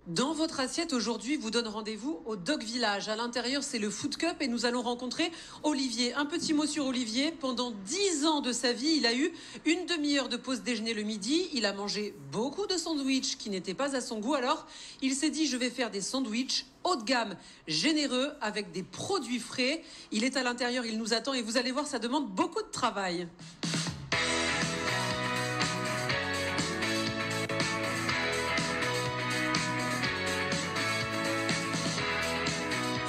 Dans votre assiette aujourd'hui vous donne rendez-vous au Dog Village. À l'intérieur, c'est le Food Cup et nous allons rencontrer Olivier. Un petit mot sur Olivier. Pendant 10 ans de sa vie, il a eu une demi-heure de pause déjeuner le midi. Il a mangé beaucoup de sandwichs qui n'étaient pas à son goût. Alors, il s'est dit, je vais faire des sandwichs haut de gamme, généreux, avec des produits frais. Il est à l'intérieur, il nous attend et vous allez voir, ça demande beaucoup de travail.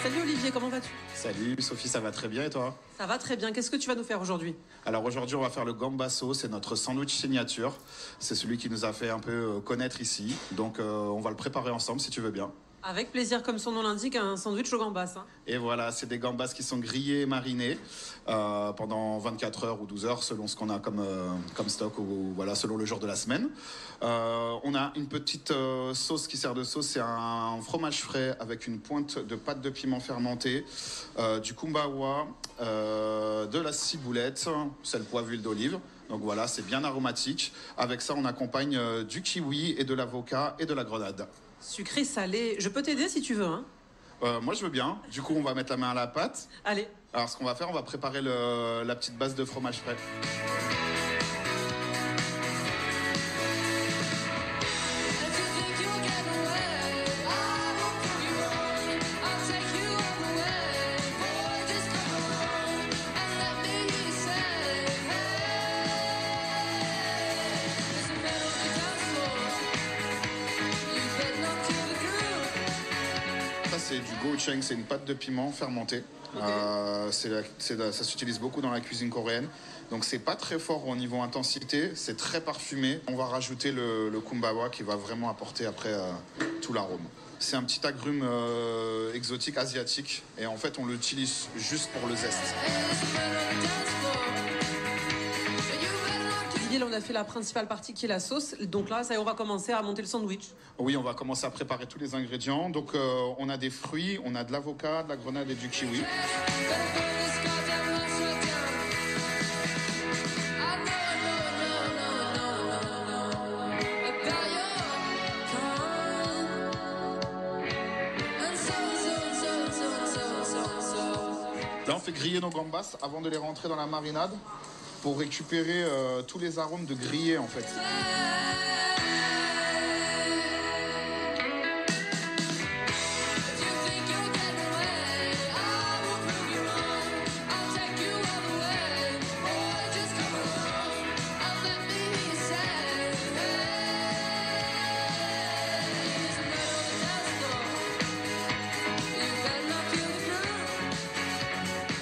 Salut Olivier, comment vas-tu? Salut Sophie, ça va très bien et toi? Ça va très bien, qu'est-ce que tu vas nous faire aujourd'hui? Alors aujourd'hui on va faire le gambasso, c'est notre sandwich signature. C'est celui qui nous a fait un peu connaître ici. Donc on va le préparer ensemble si tu veux bien. Avec plaisir, comme son nom l'indique, un sandwich au gambas. Hein. Et voilà, c'est des gambas qui sont grillés et marinés pendant 24 heures ou 12 heures selon ce qu'on a comme stock ou voilà, selon le jour de la semaine. On a une petite sauce qui sert de sauce, c'est un fromage frais avec une pointe de pâte de piment fermentée, du kumbawa, de la ciboulette, sel, poivre, huile d'olive. Donc voilà, c'est bien aromatique. Avec ça, on accompagne du kiwi et de l'avocat et de la grenade. Sucré, salé. Je peux t'aider si tu veux. Hein. Moi, je veux bien. Du coup, on va mettre la main à la pâte. Allez. Alors, ce qu'on va faire, on va préparer la petite base de fromage frais. C'est du gochujang, c'est une pâte de piment fermentée. Okay. Ça s'utilise beaucoup dans la cuisine coréenne. Donc c'est pas très fort au niveau intensité, c'est très parfumé. On va rajouter le kumbawa qui va vraiment apporter après tout l'arôme. C'est un petit agrume exotique asiatique et en fait on l'utilise juste pour le zeste. On a fait la principale partie qui est la sauce. Donc là, ça y est, on va commencer à monter le sandwich. Oui, on va commencer à préparer tous les ingrédients. Donc on a des fruits, on a de l'avocat, de la grenade et du kiwi. Là, on fait griller nos gambas avant de les rentrer dans la marinade, pour récupérer tous les arômes de grillé en fait.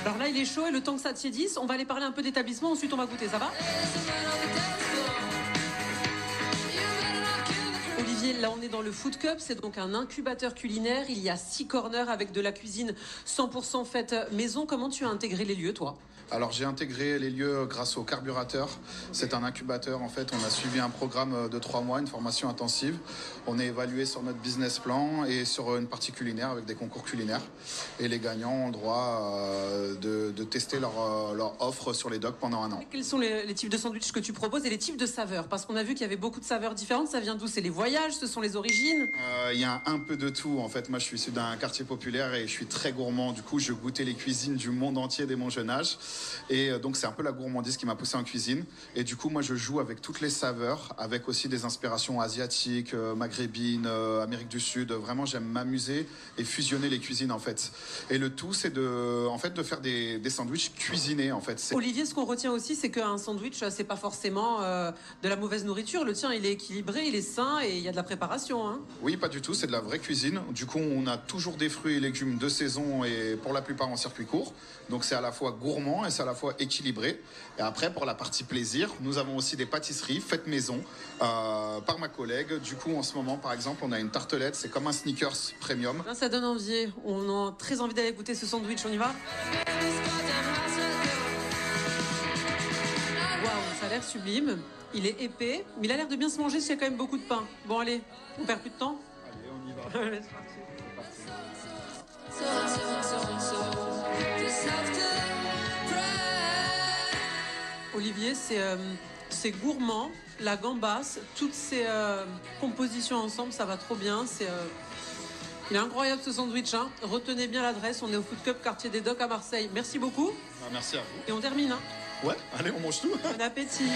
Alors là, il est chaud et le temps que ça tiédisse, on va aller parler un peu d'établissement, ensuite on va goûter, ça va? Olivier, là on est dans le Food Cup, c'est donc un incubateur culinaire, il y a 6 corners avec de la cuisine 100% faite maison. Comment tu as intégré les lieux, toi? Alors j'ai intégré les lieux grâce au carburateur. C'est un incubateur en fait. On a suivi un programme de 3 mois, une formation intensive. On est évalué sur notre business plan et sur une partie culinaire avec des concours culinaires. Et les gagnants ont le droit de tester leur offre sur les docks pendant 1 an. Quels sont les types de sandwichs que tu proposes et les types de saveurs? Parce qu'on a vu qu'il y avait beaucoup de saveurs différentes. Ça vient d'où? C'est les voyages? Ce sont les origines? Il y a un peu de tout en fait. Moi je suis issu d'un quartier populaire et je suis très gourmand. Du coup je goûtais les cuisines du monde entier dès mon jeune âge. Et donc c'est un peu la gourmandise qui m'a poussé en cuisine. Et du coup moi je joue avec toutes les saveurs, avec aussi des inspirations asiatiques, maghrébines, Amérique du Sud. Vraiment j'aime m'amuser et fusionner les cuisines en fait. Et le tout c'est de faire des sandwichs cuisinés en fait. Olivier, ce qu'on retient aussi c'est qu'un sandwich c'est pas forcément de la mauvaise nourriture. Le tien il est équilibré, il est sain et il y a de la préparation. Hein. Oui, pas du tout, c'est de la vraie cuisine. Du coup on a toujours des fruits et légumes de saison et pour la plupart en circuit court. Donc c'est à la fois gourmand et c'est à la fois équilibré. Et après, pour la partie plaisir, nous avons aussi des pâtisseries faites maison par ma collègue. Du coup, en ce moment, par exemple, on a une tartelette. C'est comme un sneakers premium. Ça donne envie. On a très envie d'aller goûter ce sandwich. On y va? Waouh, ça a l'air sublime. Il est épais, mais il a l'air de bien se manger s'il y a quand même beaucoup de pain. Bon, allez, on perd plus de temps. Allez, on y va. Allez, c'est parti. Olivier, C'est gourmand, la gambasse, toutes ces compositions ensemble, ça va trop bien. Il est incroyable ce sandwich. Hein. Retenez bien l'adresse, on est au Food Cup, quartier des Docks à Marseille. Merci beaucoup. Merci à vous. Et on termine. Hein. Ouais, allez, on mange tout. Bon appétit.